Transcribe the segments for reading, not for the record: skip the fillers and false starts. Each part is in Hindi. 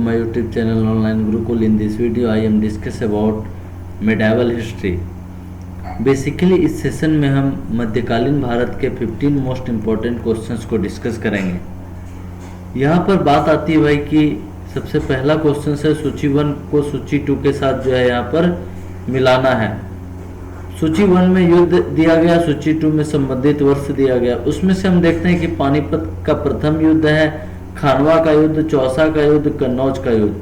my YouTube channel Online Gurukul. In this video, I am discuss about medieval history. Basically इस सेशन में हम मध्यकालीन भारत के 15 मोस्ट इम्पोर्टेंट क्वेश्चंस को डिस्कस करेंगे। यहाँ पर बात आती है भाई कि सबसे पहला क्वेश्चन है सूची 1 को सूची 2 के साथ जो है यहाँ पर मिलाना है। सूची 1 में युद्ध दिया गया, सूची 2 में संबंधित वर्ष दिया गया। उसमें से हम देखते हैं कि पानीपत का प्रथम युद्ध है, खानवा का युद्ध, चौसा का युद्ध, कन्नौज का युद्ध।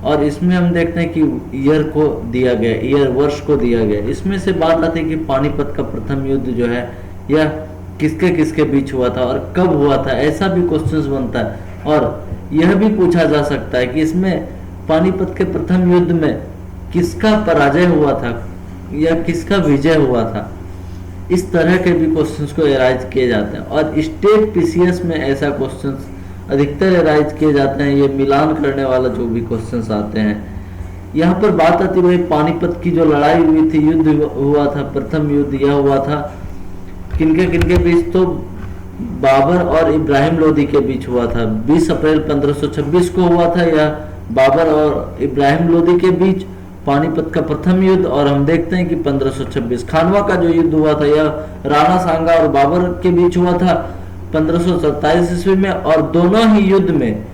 और इसमें हम देखते हैं कि ईयर को दिया गया, ईयर वर्ष को दिया गया। इसमें से बात आती है कि पानीपत का प्रथम युद्ध जो है यह किसके किसके बीच हुआ था और कब हुआ था, ऐसा भी क्वेश्चन बनता है। और यह भी पूछा जा सकता है कि इसमें पानीपत के प्रथम युद्ध में किसका पराजय हुआ था या किसका विजय हुआ था। इस तरह के भी क्वेश्चंस को एराइज किए जाते हैं और स्टेट पीसीएस में ऐसा क्वेश्चंस अधिकतर एराइज किए जाते हैं। ये मिलान करने वाला जो भी क्वेश्चंस आते हैं, यहाँ पर बात आती है पानीपत की जो लड़ाई हुई थी, युद्ध हुआ था, प्रथम युद्ध यह हुआ था किनके किनके बीच, तो बाबर और इब्राहिम लोदी के बीच हुआ था। 20 अप्रैल 1526 को हुआ था यह बाबर और इब्राहिम लोदी के बीच पानीपत का प्रथम युद्ध। और हम देखते हैं कि 1526 खानवा का जो युद्ध हुआ था यह राणा सांगा और बाबर के बीच हुआ था 1527 ईस्वी में। और दोनों ही युद्ध में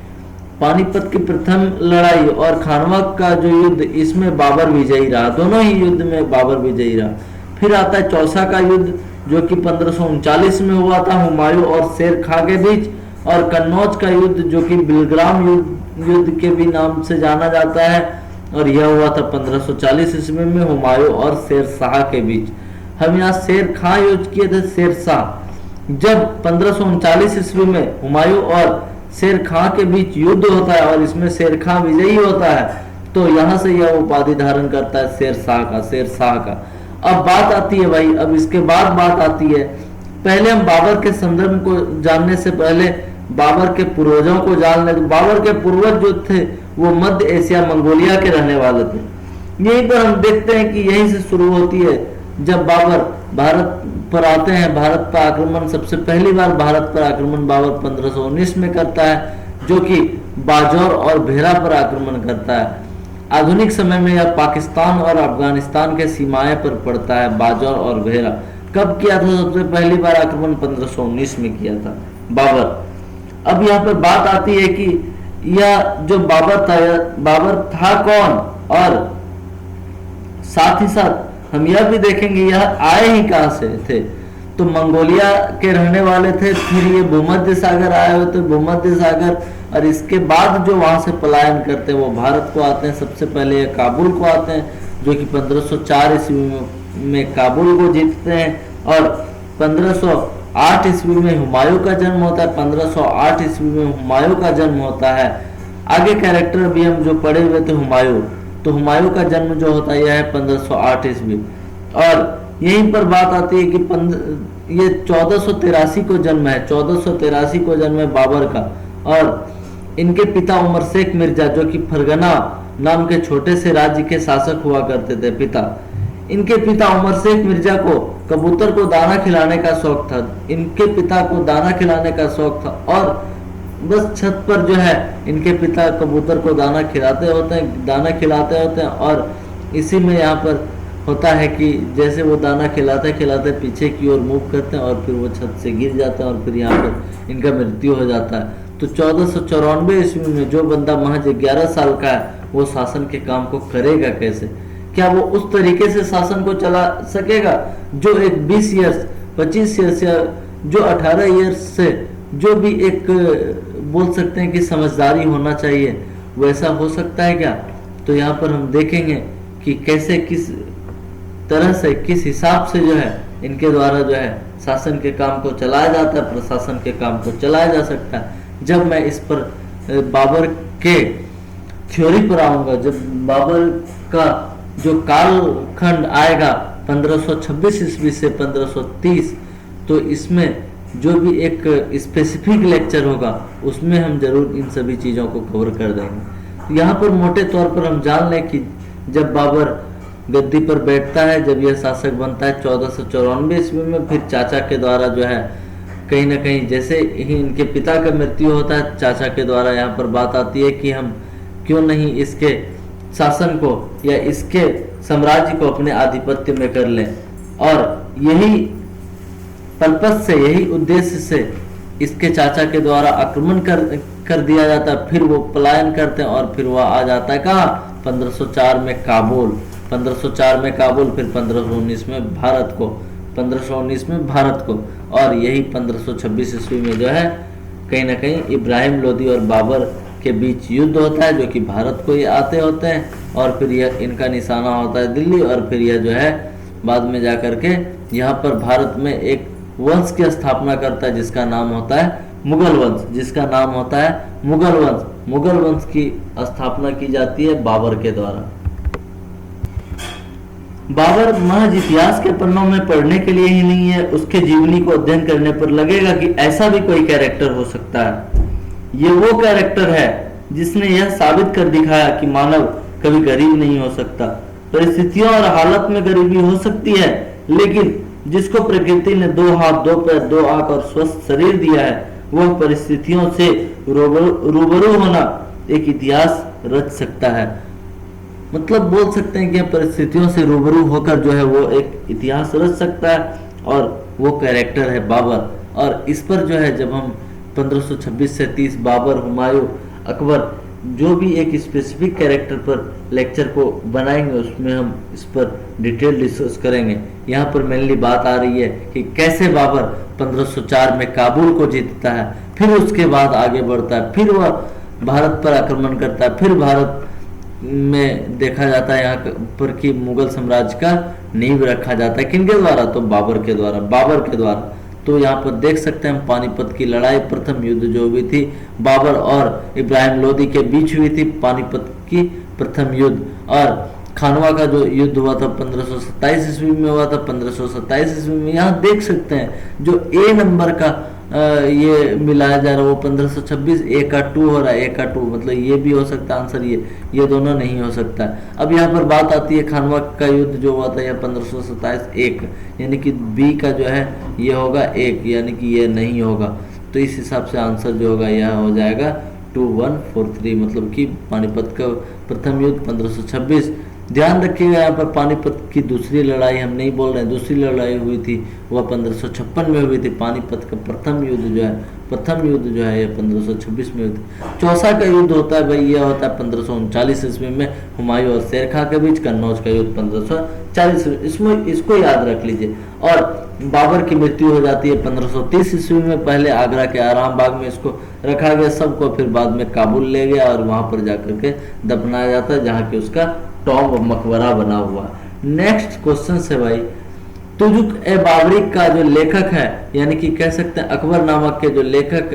पानीपत की प्रथम लड़ाई और खानवा का जो युद्ध, इसमें बाबर विजयी रहा। दोनों ही युद्ध में बाबर विजयी रहा। फिर आता है चौसा का युद्ध जो कि 1539 में हुआ था हुमायूं और शेर खां के बीच। और कन्नौज का युद्ध जो कि बिलग्राम युद्ध के भी नाम से जाना जाता है और यह हुआ था 1540 ईस्वी में हुमायूं और शेर शाह के बीच। हम यहाँ शेर खां यूज किए थे, शेर शाह। जब 1539 ईस्वी में हुमायूं और शेर खां के बीच युद्ध होता है और इसमें शेर खां विजयी होता है, तो यहाँ से यह उपाधि धारण करता है शेर शाह का, शेर शाह का। अब बात आती है भाई, अब इसके बाद बात आती है, पहले हम बाबर के संदर्भ को जानने से पहले बाबर के पूर्वजों को जान ले। बाबर के पूर्वज जो थे वो मध्य एशिया मंगोलिया के रहने वाले थे। यहीं पर हम देखते हैं कि यहीं से शुरू होती है जब बाबर भारत पर आते हैं। भारत पर आक्रमण, सबसे पहली बार भारत पर आक्रमण बाबर 1519 में करता है, जो कि बाजौर और भेरा पर आक्रमण करता है। आधुनिक समय में यह पाकिस्तान और अफगानिस्तान के सीमाएं पर पड़ता है, बाजौर और भेरा। कब किया था सबसे पहली बार आक्रमण? 1519 में किया था बाबर। अब यहाँ पर बात आती है कि यह जो बाबर था कौन, और साथ ही साथ हम यह भी देखेंगे यह आए ही कहां से थे। तो मंगोलिया के रहने वाले थे, फिर ये भूमध्य सागर आए हुए थे, भूमध्य सागर, और इसके बाद जो वहां से पलायन करते हैं वो भारत को आते हैं। सबसे पहले ये काबुल को आते हैं जो कि 1504 ईस्वी में काबुल को जीतते हैं। और 1508 ईस्वी में हुमायूं का जन्म होता है, 1508 ईस्वी में हुमायूं का जन्म होता है। आगे कैरेक्टर भी हम जो पढ़े हुए थे हुमायूं, तो हुमायूं का जन्म जो होता है यह है 1508 ईस्वी। और यहीं पर बात आती है कि ये 1483 को जन्म है, 1483 को जन्म है बाबर का। और इनके पिता उमर शेख मिर्जा जो कि फरगना नाम के छोटे से राज्य के शासक हुआ करते थे पिता। इनके पिता उमर शेख मिर्जा को कबूतर को दाना खिलाने का शौक था, इनके पिता को दाना खिलाने का शौक था। और बस छत पर जो है इनके पिता कबूतर को दाना खिलाते होते हैं। और इसी में यहाँ पर होता है कि जैसे वो दाना खिलाते पीछे की ओर मूव करते हैं और फिर वो छत से गिर जाते हैं और फिर यहाँ पर इनका मृत्यु हो जाता है। तो 1494 ईस्वी में जो बंदा महज 11 साल का है वो शासन के काम को करेगा कैसे? क्या वो उस तरीके से शासन को चला सकेगा जो एक 20 ईयर्स 25 ईयर्स या जो 18 ईयर्स से जो भी एक बोल सकते हैं कि समझदारी होना चाहिए, वैसा हो सकता है क्या? तो यहाँ पर हम देखेंगे कि कैसे, किस तरह से, किस हिसाब से जो है इनके द्वारा जो है शासन के काम को चलाया जाता है, प्रशासन के काम को चलाया जा सकता है। जब मैं इस पर बाबर के थ्योरी पर आऊंगा, जब बाबर का जो कालखंड आएगा 1526 ईस्वी से 1530, तो इसमें जो भी एक स्पेसिफिक लेक्चर होगा उसमें हम जरूर इन सभी चीज़ों को कवर कर देंगे। यहाँ पर मोटे तौर पर हम जान लें कि जब बाबर गद्दी पर बैठता है, जब यह शासक बनता है 1494 ईस्वी में, फिर चाचा के द्वारा जो है कहीं ना कहीं जैसे ही इनके पिता का मृत्यु होता है, चाचा के द्वारा यहाँ पर बात आती है कि हम क्यों नहीं इसके शासन को या इसके साम्राज्य को अपने आधिपत्य में कर लें। और यही पर्पस से, यही उद्देश्य से इसके चाचा के द्वारा आक्रमण कर दिया जाता है। फिर वो पलायन करते हैं और फिर वह आ जाता है कहाँ, 1504 में काबुल, 1504 में काबुल, फिर 1519 में भारत को, 1519 में भारत को। और यही 1526 ईस्वी में जो है कहीं ना कहीं इब्राहिम लोदी और बाबर के बीच युद्ध होता है, जो कि भारत को ये आते होते हैं। और फिर यह इनका निशाना होता है दिल्ली। और फिर यह जो है बाद में जा करके यहाँ पर भारत में एक वंश की स्थापना करता है जिसका नाम होता है मुगल वंश, जिसका नाम होता है मुगल वंश। मुगल वंश की स्थापना की जाती है बाबर के द्वारा। बाबर महज इतिहास के पन्नों में पढ़ने के लिए ही नहीं है, उसके जीवनी को अध्ययन करने पर लगेगा कि ऐसा भी कोई कैरेक्टर हो सकता है। ये वो कैरेक्टर है जिसने यह साबित कर दिखाया कि मानव कभी गरीब नहीं हो सकता। परिस्थितियों और हालत में गरीबी हो सकती है, लेकिन जिसको प्रकृति ने 2 हाथ, 2 पैर, 2 आंख और स्वस्थ शरीर दिया है, वह परिस्थितियों से रूबरू होना एक इतिहास रच सकता है। मतलब बोल सकते हैं कि परिस्थितियों से रूबरू होकर जो है वो एक इतिहास रच सकता है, और वो कैरेक्टर है बाबर। और इस पर जो है जब हम 1526 से 30 बाबर, हुमायूं, अकबर, जो भी एक स्पेसिफिक कैरेक्टर पर लेक्चर को बनाएंगे उसमें हम इस पर डिटेल डिस्कस करेंगे। यहाँ पर मेनली बात आ रही है कि कैसे बाबर 1504 में काबुल को जीतता है, फिर उसके बाद आगे बढ़ता है, फिर वह भारत पर आक्रमण करता है, फिर भारत में देखा जाता है यहाँ पर कि मुगल साम्राज्य का नींव रखा जाता है। किनके द्वारा, तो बाबर के द्वारा, बाबर के द्वारा। तो यहाँ पर देख सकते हैं हम पानीपत की लड़ाई, प्रथम युद्ध जो हुई थी बाबर और इब्राहिम लोदी के बीच हुई थी, पानीपत की प्रथम युद्ध। और खानवा का जो युद्ध हुआ था 1527 ईस्वी में हुआ था, 1527 ईस्वी में। यहाँ देख सकते हैं जो ए नंबर का ये मिलाया जा रहा है वो 1526, ए का 2 हो रहा है, ए का 2 मतलब ये भी हो सकता है आंसर, ये दोनों नहीं हो सकता। अब यहाँ पर बात आती है खानवा का युद्ध जो हुआ था यह 1527 1, यानी कि बी का जो है ये होगा 1, यानी कि ये नहीं होगा। तो इस हिसाब से आंसर जो होगा यह हो जाएगा 2143, मतलब कि पानीपत का प्रथम युद्ध 1526। ध्यान रखिएगा यहाँ पर पानीपत की दूसरी लड़ाई हम नहीं बोल रहे हैं, दूसरी लड़ाई हुई थी वह 1556 में हुई थी। पानीपत का प्रथम युद्ध जो है, प्रथम युद्ध जो है यह 1526 में हुई थी। चौसा का युद्ध होता है भाई, यह होता है 1539 ईस्वी में हुमायूं और शेर खां के बीच। कन्नौज का युद्ध 1540, इसमें इसको याद रख लीजिए। और बाबर की मृत्यु हो जाती है 1530 ईस्वी में, पहले आगरा के आराम बाग में इसको रखा गया सबको, फिर बाद में काबुल ले गया और वहां पर जाकर के दफनाया जाता है, जहाँ की उसका टॉम मकबरा बना हुआ। नेक्स्ट क्वेश्चन है भाई, तुजुक ए बाबरी का जो लेखक है, यानी कि कह सकते हैं अकबर नामक के जो लेखक,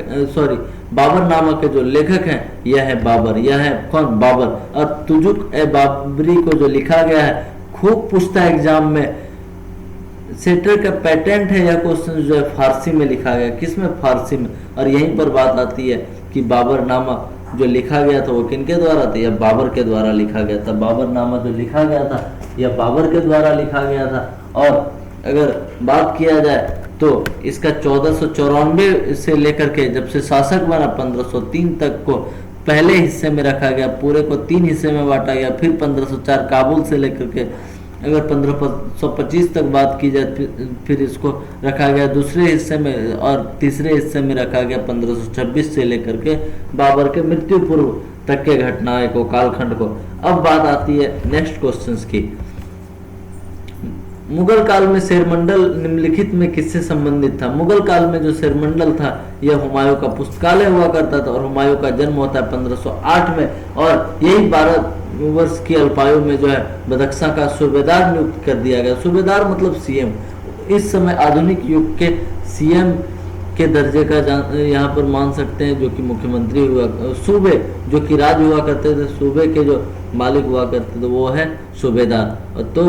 बाबर नामक के जो लेखक हैं, यह है बाबर। यह है कौन, बाबर। और तुजुक ए बाबरी को जो लिखा गया है, खूब पूछता है एग्जाम में, सेटर का पैटेंट है यह क्वेश्चन जो है फारसी में लिखा गया। किसमें, फारसी में। और यहीं पर बात आती है कि बाबर नामा जो लिखा गया था वो किनके द्वारा था, यह बाबर के द्वारा लिखा गया था। बाबर नामा जो लिखा गया था यह बाबर के द्वारा लिखा गया था। और अगर बात किया जाए तो इसका 1494 से लेकर के जब से शासक बना 1503 तक को पहले हिस्से में रखा गया, पूरे को 3 हिस्से में बांटा गया। फिर 1504 काबुल से लेकर के अगर 1525 तक बात की जाए फिर इसको रखा गया दूसरे हिस्से में, और तीसरे हिस्से में रखा गया 1526 से लेकर के बाबर के मृत्यु पूर्व तक के घटनाएं को, कालखंड को। अब बात आती है नेक्स्ट क्वेश्चंस की। मुगल काल में शेरमंडल निम्नलिखित में किससे संबंधित था। मुगल काल में जो शेरमंडल था यह हुमायूं का पुस्तकालय हुआ करता था, और हुमायूं का जन्म होता है 1508 में, और यही 12 वर्ष की अल्पायु में जो है बदख्शां का सूबेदार नियुक्त कर दिया गया। सूबेदार मतलब सीएम। इस समय आधुनिक युग के सीएम के दर्जे का यहाँ पर मान सकते हैं, जो कि मुख्यमंत्री हुआ, सूबे जो कि राज हुआ करते थे, सूबे के जो मालिक हुआ करते थे वो है सूबेदार। तो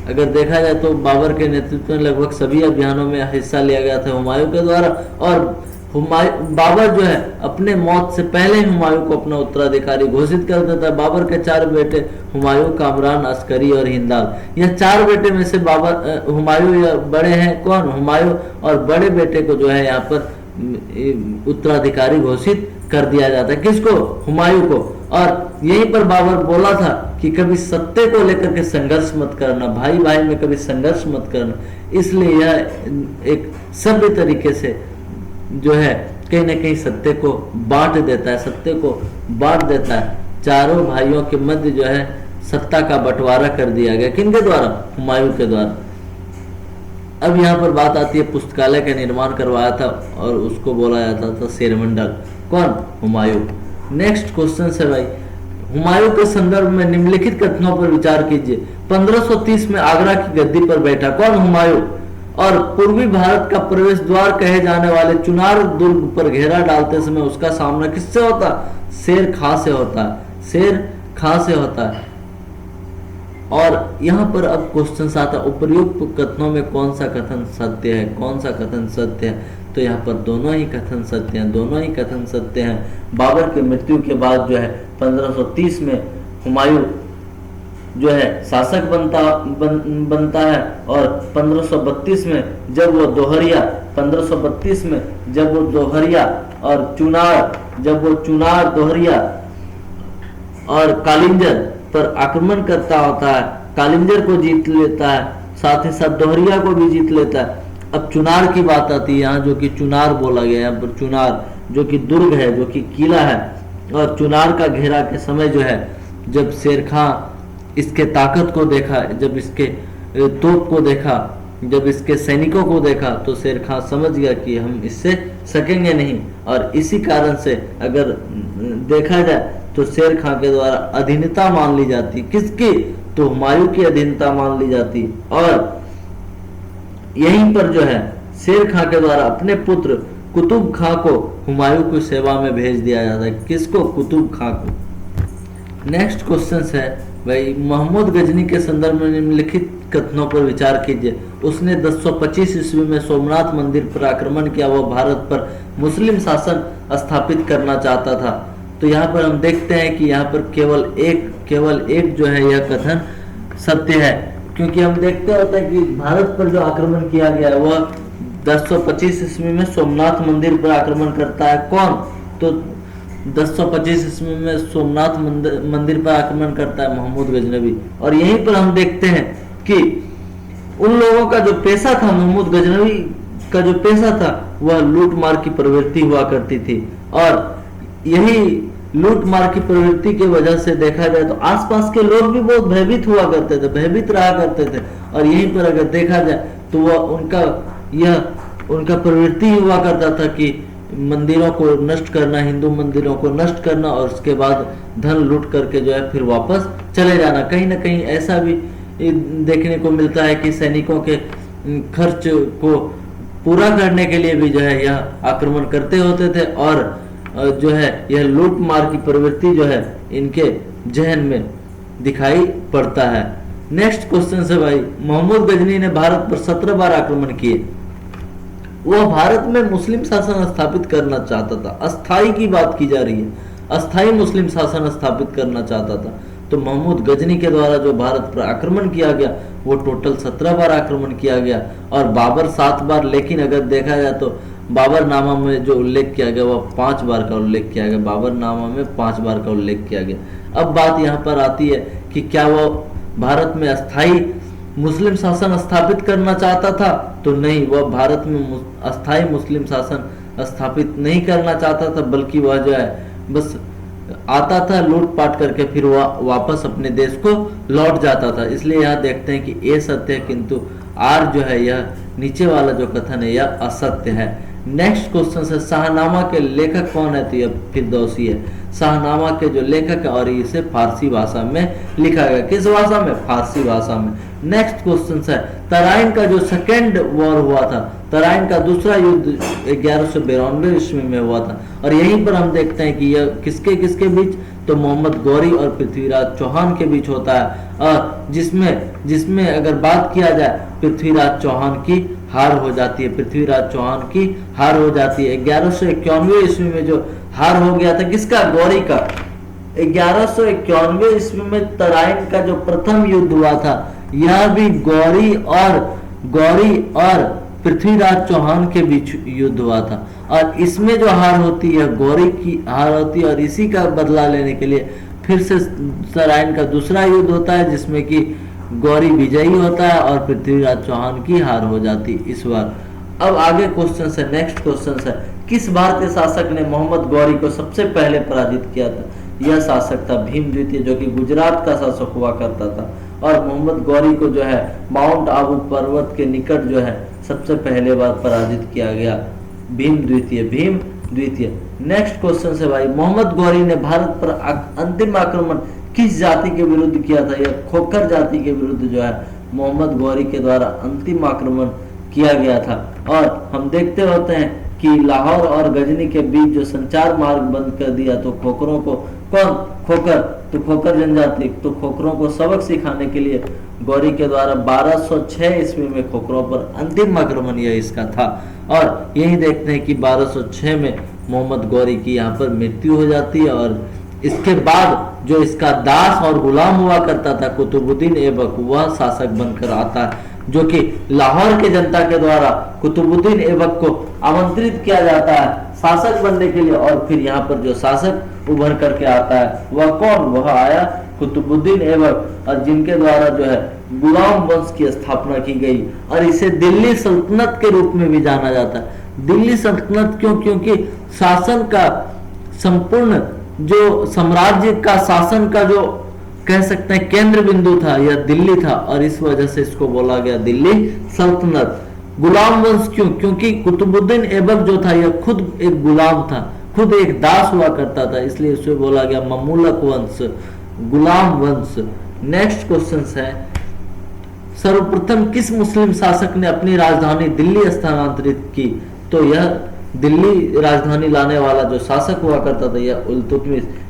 अगर देखा जाए तो बाबर के नेतृत्व में लगभग सभी अभियानों में हिस्सा लिया गया था हुमायूं के द्वारा। और बाबर जो है अपने मौत से पहले हुमायूं को अपना उत्तराधिकारी घोषित कर देता है। बाबर के 4 बेटे हुमायूं, कामरान, अस्करी और हिंदाल, यह 4 बेटे में से बाबर हुमायूं बड़े हैं। कौन, हुमायूं। और बड़े बेटे को जो है यहाँ पर उत्तराधिकारी घोषित कर दिया जाता है। किसको, हुमायूं को। और यहीं पर बाबर बोला था कि कभी सत्य को लेकर के संघर्ष मत करना, भाई भाई में कभी संघर्ष मत करना। इसलिए यह एक सभ्य तरीके से जो है कहीं ना कहीं सत्य को बांट देता है, सत्य को बांट देता है। चारों भाइयों के मध्य जो है सत्ता का बंटवारा कर दिया गया, किनके द्वारा? हुमायूं के द्वारा। अब यहाँ पर बात आती है, पुस्तकालय का निर्माण करवाया था और उसको बोला जाता था शेरमंडल। कौन? हुमायूं। नेक्स्ट क्वेश्चन है भाई, हुमायूं के संदर्भ में निम्नलिखित कथनों पर विचार कीजिए। 1530 में आगरा की गद्दी पर बैठा कौन? हुमायूं। और पूर्वी भारत का प्रवेश द्वार कहे जाने वाले चुनार दुर्ग पर घेरा डालते समय उसका सामना किससे होता? शेर खां से होता है, शेर खां से होता है। और यहाँ पर अब क्वेश्चन आता है, उपर्युक्त कथनों में कौन सा कथन सत्य है, कौन सा कथन सत्य है? तो यहाँ पर दोनों ही कथन सत्य हैं, दोनों ही कथन सत्य हैं। बाबर की मृत्यु के बाद जो है 1530 में हुमायूं जो है शासक बनता है और 1532 में जब वो दोहरिया 1532 में जब वो दोहरिया और चुनार दोहरिया और कालिंजर पर आक्रमण करता होता है, कालिंजर को जीत लेता है, साथ ही साथ दोहरिया को भी जीत लेता है। अब चुनार की बात आती है यहाँ, जो कि चुनार बोला गया यहाँ पर, चुनार जो कि दुर्ग है, जो कि किला है। और चुनार का घेरा के समय जो है जब शेर खां इसके ताकत को देखा, जब इसके तोप को देखा, जब इसके सैनिकों को देखा, तो शेर खां समझ गया कि हम इससे सकेंगे नहीं। और इसी कारण से अगर देखा जाए तो शेर खां के द्वारा अधीनता मान ली जाती। किसकी? तो हुमायूं की अधीनता मान ली जाती। और यहीं पर जो है शेर खां के द्वारा अपने पुत्र कुतुब खां को हुमायूं की सेवा में भेज दिया जाता है। किसको? कुतुब खां को। नेक्स्ट क्वेश्चन है भाई, मोहम्मद गजनी के संदर्भ में निम्नलिखित कथनों पर विचार कीजिए। उसने 1025 ईस्वी में सोमनाथ मंदिर पर आक्रमण किया, वह भारत पर मुस्लिम शासन स्थापित करना चाहता था। तो यहाँ पर हम देखते हैं कि यहाँ पर केवल एक जो है यह कथन सत्य है, क्योंकि हम देखते होते हैं कि भारत पर जो आक्रमण किया गया है वह 1025 ईस्वी में सोमनाथ मंदिर पर आक्रमण करता है। कौन? तो 1025 ईस्वी में सोमनाथ मंदिर पर आक्रमण करता है मोहम्मद गजनवी। और यहीं पर हम देखते हैं कि उन लोगों का जो पेशा था, मोहम्मद गजनवी का जो पेशा था, वह लूटमार की प्रवृत्ति हुआ करती थी। और यही लूटमार की प्रवृत्ति की वजह से देखा जाए तो आसपास के लोग भी बहुत भयभीत हुआ करते थे, भयभीत रहा करते थे। और यहीं पर अगर देखा जाए तो वह उनका प्रवृत्ति हुआ करता था कि मंदिरों को नष्ट करना, हिंदू मंदिरों को नष्ट करना और उसके बाद धन लूट करके जो है फिर वापस चले जाना। कहीं ना कहीं ऐसा भी देखने को मिलता है कि सैनिकों के खर्च को पूरा करने के लिए भी जो है यह आक्रमण करते होते थे। और जो है यह लूट मार की प्रवृत्ति जो है इनके जहन में दिखाई पड़ता है। नेक्स्ट क्वेश्चन है भाई, मोहम्मद गजनी ने भारत पर 17 बार आक्रमण किए। वह भारत में मुस्लिम शासन स्थापित करना चाहता था। अस्थाई की बात की जा रही है, अस्थाई मुस्लिम शासन स्थापित करना चाहता था। तो मोहम्मद गजनी के द्वारा जो भारत पर आक्रमण किया गया वो टोटल 17 बार आक्रमण किया गया और बाबर 7 बार। लेकिन अगर देखा जाए तो बाबरनामा में जो उल्लेख किया गया वह 5 बार का उल्लेख किया गया, बाबरनामा में 5 बार का उल्लेख किया गया। अब बात यहाँ पर आती है कि क्या वह भारत में अस्थाई मुस्लिम शासन स्थापित करना चाहता था? तो नहीं, वह भारत में अस्थाई मुस्लिम शासन स्थापित नहीं करना चाहता था, बल्कि वह जो है बस आता था लूटपाट करके फिर वह वापस अपने देश को लौट जाता था। इसलिए यहाँ देखते हैं कि ये सत्य है, किंतु आर जो है यह नीचे वाला जो कथन है यह असत्य है। नेक्स्ट क्वेश्चन है, शाहनामा के लेखक कौन है? तो यह फिरदौसी है। शाहनामा के जो लेखक है और इसे फारसी भाषा में लिखा गया। किस भाषा में? फारसी भाषा में। नेक्स्ट क्वेश्चन है, तराइन का जो सेकेंड वॉर हुआ था, तराइन का दूसरा युद्ध 1192 ईस्वी में हुआ था। और यहीं पर हम देखते हैं कि यह किसके किसके बीच? तो मोहम्मद गौरी और पृथ्वीराज चौहान के बीच होता है। और जिसमें अगर बात किया जाए पृथ्वीराज चौहान की हार हो जाती है, पृथ्वीराज चौहान की हार हो जाती है। 1191 ईस्वी में जो हार हो गया था किसका? गौरी का। 1191 ईस्वी में तराइन का जो प्रथम युद्ध हुआ था यह भी गौरी और पृथ्वीराज चौहान के बीच युद्ध हुआ था, और इसमें जो हार होती है गौरी की हार होती है, और इसी का बदला लेने के लिए फिर से सराइन का दूसरा युद्ध होता है जिसमें कि गौरी विजयी होता है और पृथ्वीराज चौहान की हार हो जाती इस बार। अब आगे क्वेश्चन है, नेक्स्ट क्वेश्चन है, किस भारतीय शासक ने मोहम्मद गौरी को सबसे पहले पराजित किया था? यह शासक था भीम द्वितीय, जो कि गुजरात का शासक हुआ करता था, और मोहम्मद गौरी को जो है माउंट आबू पर्वत के निकट जो है सबसे पहले बार पराजित किया गया, भीम द्वितीय। नेक्स्ट क्वेश्चन है भाई, मोहम्मद गौरी ने भारत पर अंतिम आक्रमण किस जाति के विरुद्ध किया था? यह खोखर जाति के विरुद्ध जो है मोहम्मद गौरी के द्वारा अंतिम आक्रमण किया गया था। और हम देखते होते हैं कि लाहौर और गजनी के बीच जो संचार मार्ग बंद कर दिया, तो खोखरों को तो खोखर जनजाति, तो खोखरों को सबक सिखाने के लिए गौरी के द्वारा 1206 ईस्वी में खोखरों पर अंतिम आक्रमण यह इसका था। और यही देखते हैं कि 1206 में मोहम्मद गौरी की यहाँ पर मृत्यु हो जाती है, और इसके बाद जो इसका दास और गुलाम हुआ करता था कुतुबुद्दीन ऐबक, वह शासक बनकर आता है, जो कि लाहौर के जनता के द्वारा कुतुबुद्दीन ऐबक को आमंत्रित किया जाता है शासक बनने के लिए। और फिर यहाँ पर जो शासक उभर करके आता है वह कौन? वह आया कुतुबुद्दीन ऐबक, और जिनके द्वारा जो है गुलाम वंश की स्थापना की गई, और इसे दिल्ली सल्तनत के रूप में भी जाना जाता है। दिल्ली सल्तनत क्यों? क्योंकि शासन का संपूर्ण जो साम्राज्य का शासन का जो कह सकते हैं केंद्र बिंदु था यह दिल्ली था, और इस वजह से इसको बोला गया दिल्ली सल्तनत। गुलाम वंश क्यों? क्योंकि कुतुबुद्दीन ऐबक जो था यह खुद एक गुलाम था, खुद एक दास हुआ करता था, इसलिए इसे बोला गया ममूलक वंश, गुलाम वंश। नेक्स्ट क्वेश्चन है, सर्वप्रथम किस मुस्लिम शासक ने अपनी राजधानी दिल्ली स्थानांतरित की? तो यह दिल्ली राजधानी लाने वाला जो शासक हुआ करता था यह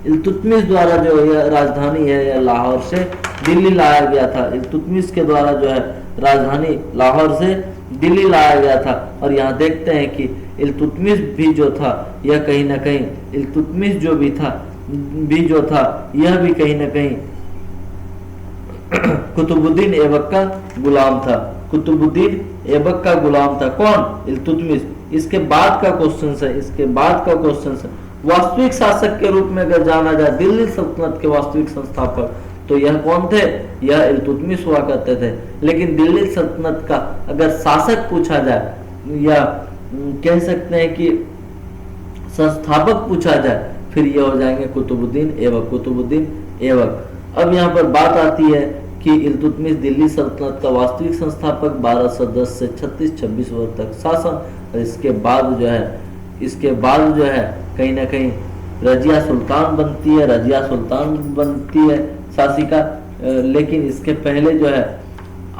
इल्तुतमिश द्वारा जो यह राजधानी है यह लाहौर से दिल्ली लाया गया था। इल्तुतमिश के द्वारा जो है राजधानी लाहौर से दिल्ली लाया गया था। और यहाँ देखते हैं कि इल्तुतमिश भी जो था यह कहीं ना कहीं इल्तुतमिश जो था यह भी कहीं ना कहीं कुतुबुद्दीन ऐबक का गुलाम था। कुतुबुद्दीन ऐबक का गुलाम था कौन? इल्तुतमिश। इसके बाद का क्वेश्चन है, वास्तविक शासक के रूप में अगर जाना जाए दिल्ली सल्तनत के वास्तविक संस्थापक, तो यह कौन थे? यह इल्तुतमिश हुआ करते थे। लेकिन दिल्ली सल्तनत का अगर शासक पूछा जाए या कह सकते हैं कि संस्थापक पूछा जाए, फिर ये हो जाएंगे कुतुबुद्दीन ऐबक। अब यहाँ पर बात आती है कि इल्तुतमिश दिल्ली सल्तनत का वास्तविक संस्थापक 1210 से 36-26 वर्ष तक शासन, और इसके बाद जो है कहीं ना कहीं रजिया सुल्तान बनती है शासिका। लेकिन इसके पहले जो है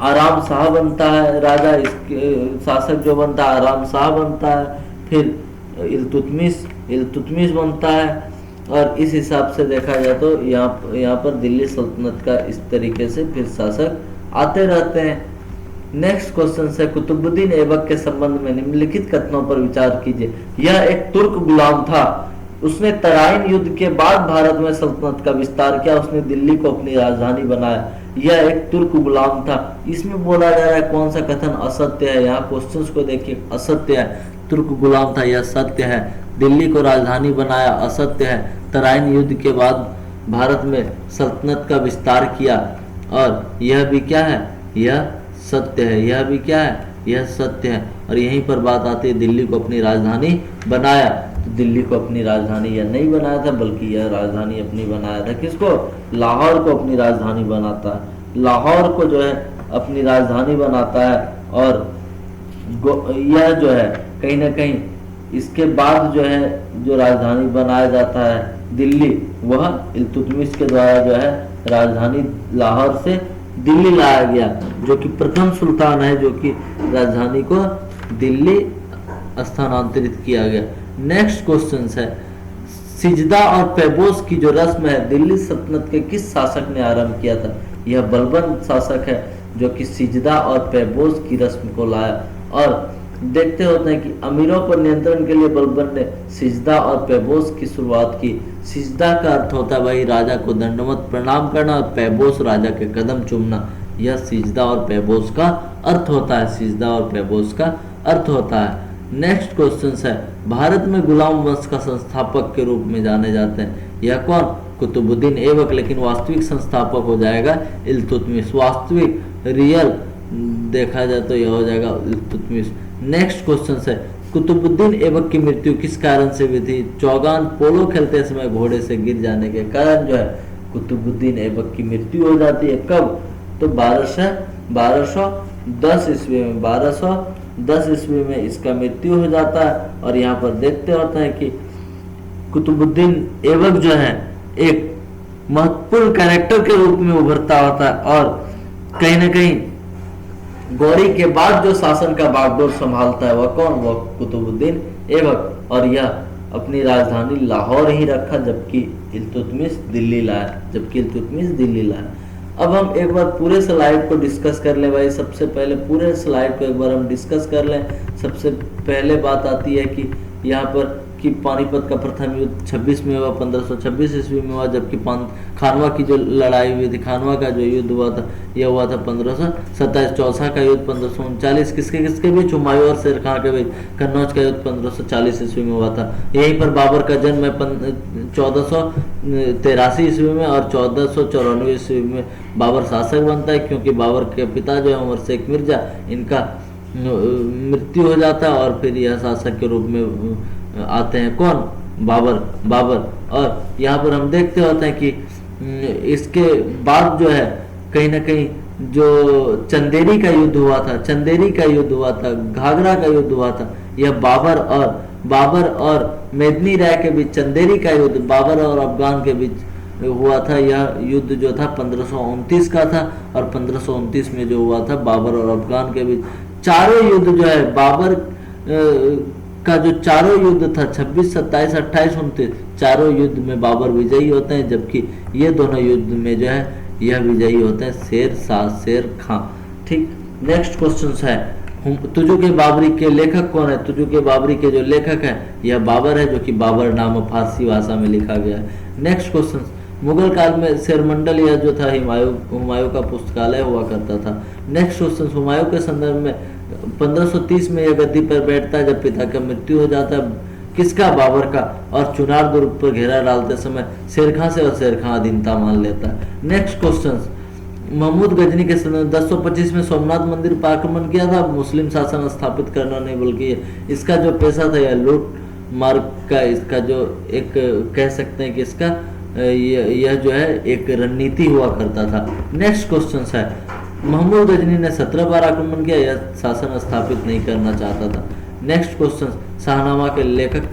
आराम शाह बनता है राजा, इसके शासक जो बनता है आराम शाह बनता है, फिर इल्तुतमिश बनता है। और इस हिसाब से देखा जाए तो यहाँ पर दिल्ली सल्तनत का इस तरीके से फिर शासक आते रहते हैं। नेक्स्ट क्वेश्चन है, कुतुबुद्दीन ऐबक के संबंध में निम्नलिखित कथनों पर विचार कीजिए। यह एक तुर्क गुलाम था, उसने तराइन युद्ध के बाद भारत में सल्तनत का विस्तार किया, उसने दिल्ली को अपनी राजधानी बनाया। यह एक तुर्क गुलाम था। इसमें बोला जा रहा है कौन सा कथन असत्य है? यहाँ क्वेश्चंस को देखिए, असत्य है। तुर्क गुलाम था यह सत्य है। दिल्ली को राजधानी बनाया असत्य है। तराइन युद्ध के बाद भारत में सल्तनत का विस्तार किया, और यह भी क्या है? यह सत्य है। यह भी क्या है? यह सत्य है। और यहीं पर बात आती है दिल्ली को अपनी राजधानी बनाया, तो दिल्ली को अपनी राजधानी यह नहीं बनाया था, बल्कि यह राजधानी अपनी बनाया था। किसको? लाहौर को अपनी राजधानी बनाता है। लाहौर को जो है अपनी राजधानी बनाता है, और यह जो है कहीं ना कहीं इसके बाद जो है जो राजधानी बनाया जाता है दिल्ली, वह इल्तुतमिश के द्वारा जो है राजधानी लाहौर से दिल्ली लाया गया, जो कि प्रथम सुल्तान है जो कि राजधानी को दिल्ली स्थानांतरित किया गया। नेक्स्ट क्वेश्चन है, सिजदा और पैबोस की जो रस्म है दिल्ली सल्तनत के किस शासक ने आरंभ किया था? यह बलबन शासक है जो कि सिजदा और पैबोस की रस्म को लाया। और देखते होते हैं कि अमीरों पर नियंत्रण के लिए बलबन ने सिजदा और पैबोस की शुरुआत की। सिजदा का अर्थ होता है भाई राजा को दंडवत प्रणाम करना, और पैबोस राजा के कदम चूमना। यह सिजदा और पैबोस का अर्थ होता है। सिजदा और पैबोस का अर्थ होता है। नेक्स्ट क्वेश्चन है, भारत में गुलाम वंश का संस्थापक के रूप में जाने जाते हैं, यह कौन? कुतुबुद्दीन ऐबक, लेकिन वास्तविक संस्थापक हो जाएगा इल्तुतमिश। वास्तविक रियल देखा जाए तो यह हो जाएगा इल्तुतमिश। नेक्स्ट क्वेश्चन है, कुतुबुद्दीन ऐबक की मृत्यु किस कारण से हुई थी? चौगान पोलो खेलते समय घोड़े से गिर जाने के कारण जो है कुतुबुद्दीन ऐबक की मृत्यु हो जाती है। कब? तो 1210 ईस्वी में, 1210 ईस्वी में इसका मृत्यु हो जाता है। और यहाँ पर देखते होते हैं कि कुतुबुद्दीन ऐबक जो है एक महत्वपूर्ण कैरेक्टर के रूप में उभरता होता है और कहीं ना कहीं गौरी के बाद जो शासन का बागडोर संभालता है वह कौन? वह कुतुबुद्दीन ऐबक। और यह अपनी राजधानी लाहौर ही रखा जबकि इल्तुतमिश दिल्ली लाया। अब हम एक बार पूरे स्लाइड को डिस्कस कर लें भाई। सबसे पहले पूरे स्लाइड को एक बार हम डिस्कस कर लें। सबसे पहले बात आती है कि यहाँ पर कि पानीपत का प्रथम युद्ध 26 में हुआ, 1526 ईस्वी में हुआ, जबकि खानवा की जो लड़ाई हुई थी, खानवा का जो युद्ध हुआ था यह हुआ था 1527। चौसा का युद्ध 1539 किसके बीच? हुमायूं और शेर खां के बीच। कन्नौज का युद्ध 1540 ईस्वी में हुआ था। यहीं पर बाबर का जन्म 1483 ईस्वी में और 1494 ईस्वी में बाबर शासक बनता है, क्योंकि बाबर के पिता जो है उमर शेख मिर्जा, इनका मृत्यु हो जाता है और फिर यह शासक के रूप में आते हैं कौन? बाबर। और यहाँ पर हम देखते होते हैं कि इसके बाद जो है कहीं ना कहीं जो चंदेरी का युद्ध हुआ था, घाघरा का युद्ध हुआ था, यह बाबर और मेदिनी राय के बीच चंदेरी का युद्ध बाबर और अफगान के बीच हुआ था। यह युद्ध जो था 1529 का था और 1529 में जो हुआ था बाबर और अफगान के बीच। चारों युद्ध जो है बाबर का जो चारों युद्ध था 26, 27, 28, 29, चारों युद्ध में बाबर विजयी होते हैं, जबकि ये दोनों युद्ध में जो है यह विजयी होते हैं शेर खां। ठीक। नेक्स्ट क्वेश्चन है, तुजु के बाबरी के लेखक कौन है? तुजु के बाबरी के जो लेखक है यह बाबर है, जो कि बाबर नाम फारसी भाषा में लिखा गया है। नेक्स्ट क्वेश्चन, मुगल काल में शेरमंडल यह जो था हुमायूं का पुस्तकालय हुआ करता था। नेक्स्ट क्वेश्चन, हुमायूं के संदर्भ में 1530 में यह गद्दी पर बैठता है जब पिता का मृत्यु हो जाता है। किसका? बाबर का। और चुनार दुर्ग पर घेरा डालते समय शेर खां से और शेर खां अधीनता मान लेता है। नेक्स्ट क्वेश्चन, महमूद गजनी के समय 1025 में सोमनाथ मंदिर पर आक्रमण किया था। मुस्लिम शासन स्थापित करना नहीं बल्कि इसका जो पेशा था यह लूट मार का, इसका जो एक कह सकते हैं कि इसका यह जो है एक रणनीति हुआ करता था। नेक्स्ट क्वेश्चन है, महमूद गजनी ने 17 बार आक्रमण किया, यह शासन स्थापित नहीं करना चाहता था। नेक्स्ट क्वेश्चन, शाहनामा के लेखक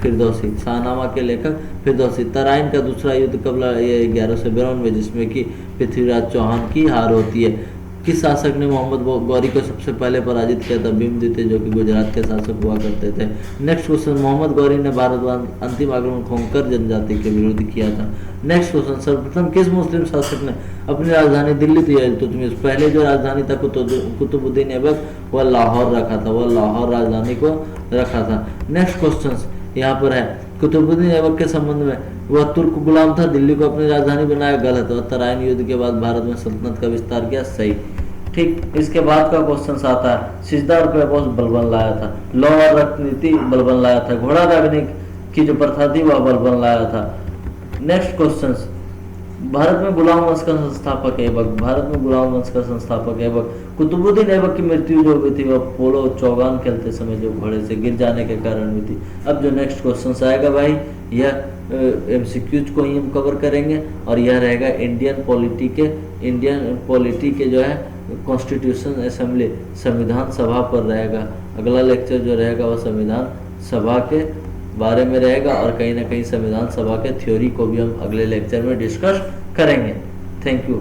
फिरदौसी। तराइन का दूसरा युद्ध कब लड़ा? यह 1192 जिसमें कि पृथ्वीराज चौहान की हार होती है। किस शासक ने मोहम्मद गौरी को सबसे पहले पराजित किया था? भीमद्वितीय, जो कि गुजरात के शासक हुआ करते थे। नेक्स्ट क्वेश्चन, मोहम्मद गौरी ने भारत पर अंतिम आक्रमण खोंकर जनजाति के विरुद्ध किया था। नेक्स्ट क्वेश्चन, सर्वप्रथम किस मुस्लिम शासक ने अपनी राजधानी दिल्ली तो इल्तुतमिश, पहले जो राजधानी था कुतुबुद्दीन ऐबक, वह लाहौर राजधानी को रखा था। नेक्स्ट क्वेश्चन यहाँ पर है, कुतुबुद्दीन ऐबक के संबंध में वह तुर्क गुलाम था, दिल्ली को अपनी राजधानी बनाया, गलत। और तराइन युद्ध के बाद भारत में सल्तनत का विस्तार किया, सही। ठीक। इसके बाद का क्वेश्चन आता है, सिजदार पेपोस बलबन लाया था, लौ और रत्नीति बलबन लाया था, घोड़ा दागने की जो प्रथा थी वह बलबन लाया था। नेक्स्ट क्वेश्चन, भारत में गुलाम वंश का संस्थापक ऐबक। कुतुबुद्दीन ऐबक की मृत्यु जो हुई थी वह पोलो चौगान खेलते समय जो घोड़े से गिर जाने के कारण हुई थी। अब जो नेक्स्ट क्वेश्चन आएगा भाई, यह MCQs को ही हम कवर करेंगे और यह रहेगा इंडियन पॉलिटी के जो है कॉन्स्टिट्यूशन असेंबली, संविधान सभा पर रहेगा। अगला लेक्चर जो रहेगा वह संविधान सभा के बारे में रहेगा और कहीं ना कहीं संविधान सभा के थ्योरी को भी हम अगले लेक्चर में डिस्कस करेंगे। Thank you.